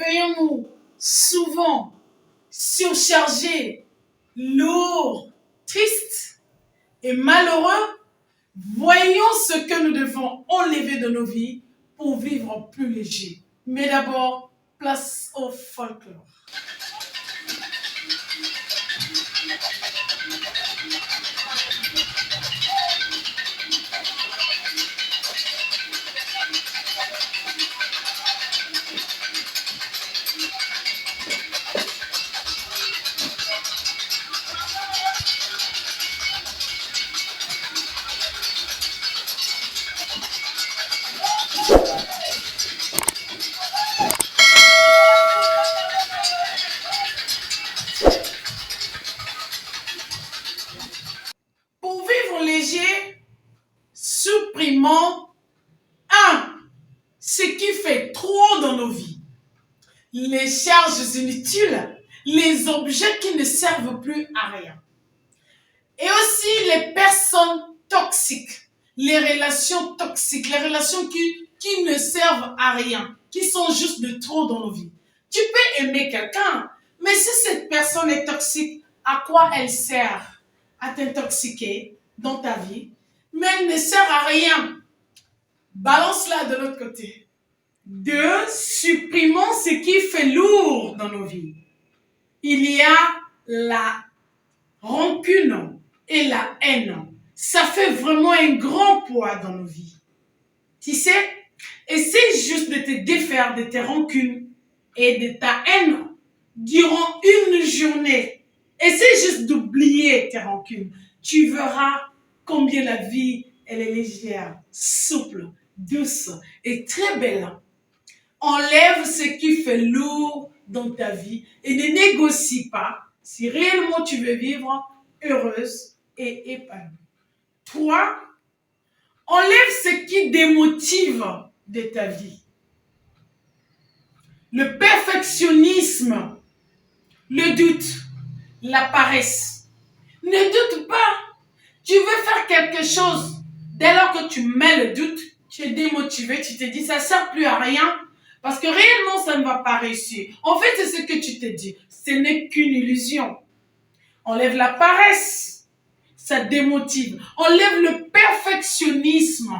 réveillons-nous souvent surchargés, lourds, tristes et malheureux? Voyons ce que nous devons enlever de nos vies pour vivre plus léger. Mais d'abord, place au folklore. Pour vivre léger, supprimons 1. Ce qui fait trop dans nos vies. Les charges inutiles, les objets qui ne servent plus à rien. Et aussi les personnes toxiques, les relations toxiques, les relations qui ne servent à rien, qui sont juste de trop dans nos vies. Tu peux aimer quelqu'un, mais si cette personne est toxique, à quoi elle sert? À t'intoxiquer dans ta vie, mais elle ne sert à rien. Balance-la de l'autre côté. 2. Supprimons ce qui fait lourd dans nos vies. Il y a la rancune et la haine. Ça fait vraiment un grand poids dans nos vies. Tu sais, essaie juste de te défaire de tes rancunes et de ta haine durant une journée. Essaie juste d'oublier tes rancunes. Tu verras combien la vie, elle est légère, souple, douce et très belle. Enlève ce qui fait lourd dans ta vie et ne négocie pas si réellement tu veux vivre heureuse et épanouie. 3. Enlève ce qui démotive de ta vie. Le perfectionnisme, le doute, la paresse. Ne doute pas. Tu veux faire quelque chose. Dès lors que tu mets le doute, tu es démotivé, tu te dis ça ne sert plus à rien. Parce que réellement, ça ne va pas réussir. En fait, c'est ce que tu te dis. Ce n'est qu'une illusion. Enlève la paresse. Ça démotive. Enlève le perfectionnisme.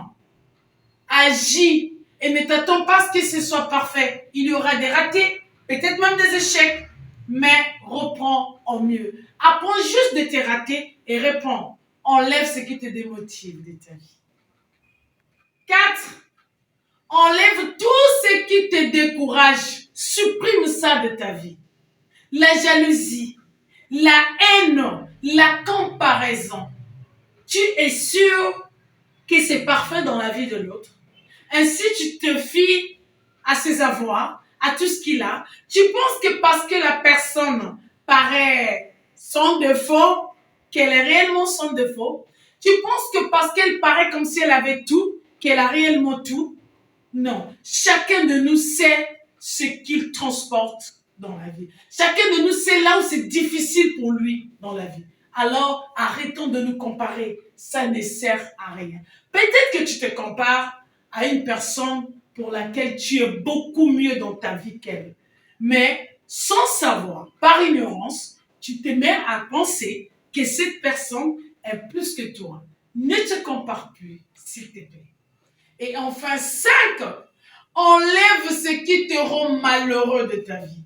Agis et ne t'attends pas à ce que ce soit parfait. Il y aura des ratés, peut-être même des échecs, mais reprends au mieux. Apprends juste de tes ratés et réponds. Enlève ce qui te démotive de ta vie. 4. Enlève tout ce qui te décourage. Supprime ça de ta vie. La jalousie, la haine, la comparaison. Tu es sûr que c'est parfait dans la vie de l'autre. Ainsi, tu te fies à ses avoirs, à tout ce qu'il a. Tu penses que parce que la personne paraît sans défaut, qu'elle est réellement sans défaut. Tu penses que parce qu'elle paraît comme si elle avait tout, qu'elle a réellement tout. Non, chacun de nous sait ce qu'il transporte dans la vie. Chacun de nous sait là où c'est difficile pour lui dans la vie. Alors, arrêtons de nous comparer. Ça ne sert à rien. Peut-être que tu te compares à une personne pour laquelle tu es beaucoup mieux dans ta vie qu'elle. Mais sans savoir, par ignorance, tu te mets à penser que cette personne est plus que toi. Ne te compare plus, s'il te plaît. Et enfin, 5, enlève ce qui te rend malheureux de ta vie.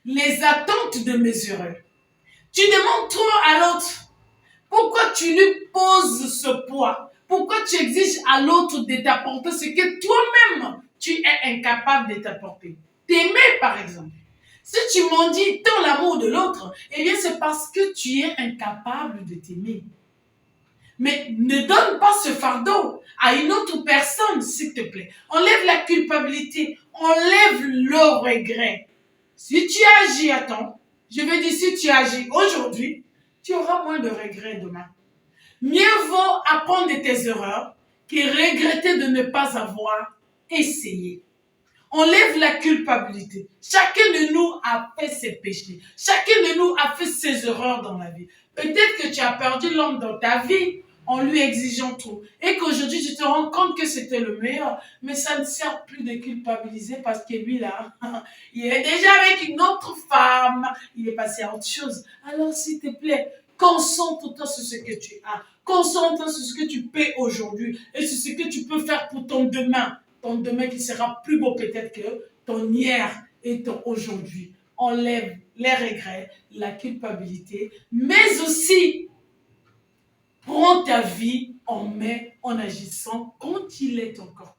Les attentes démesurées. Tu demandes trop à l'autre. Pourquoi tu lui poses ce poids? Pourquoi tu exiges à l'autre de t'apporter ce que toi-même, tu es incapable de t'apporter? T'aimer, par exemple. Si tu m'en dis tant l'amour de l'autre, eh bien c'est parce que tu es incapable de t'aimer. Mais ne donne pas ce fardeau à une autre personne, s'il te plaît. Enlève la culpabilité, enlève le regret. Si tu agis à temps, je veux dire si tu agis aujourd'hui, tu auras moins de regrets demain. Mieux vaut apprendre de tes erreurs que regretter de ne pas avoir essayé. Enlève la culpabilité. Chacun de nous a fait ses péchés. Chacun de nous a fait ses erreurs dans la vie. Peut-être que tu as perdu l'homme dans ta vie en lui exigeant trop. Et qu'aujourd'hui, tu te rends compte que c'était le meilleur, mais ça ne sert plus de culpabiliser parce que lui, là, il est déjà avec une autre femme, il est passé à autre chose. Alors, s'il te plaît, concentre-toi sur ce que tu as. Concentre-toi sur ce que tu paies aujourd'hui et sur ce que tu peux faire pour ton demain. Ton demain qui sera plus beau peut-être que ton hier et ton aujourd'hui. Enlève les regrets, la culpabilité, mais aussi prends ta vie en main en agissant quand il est encore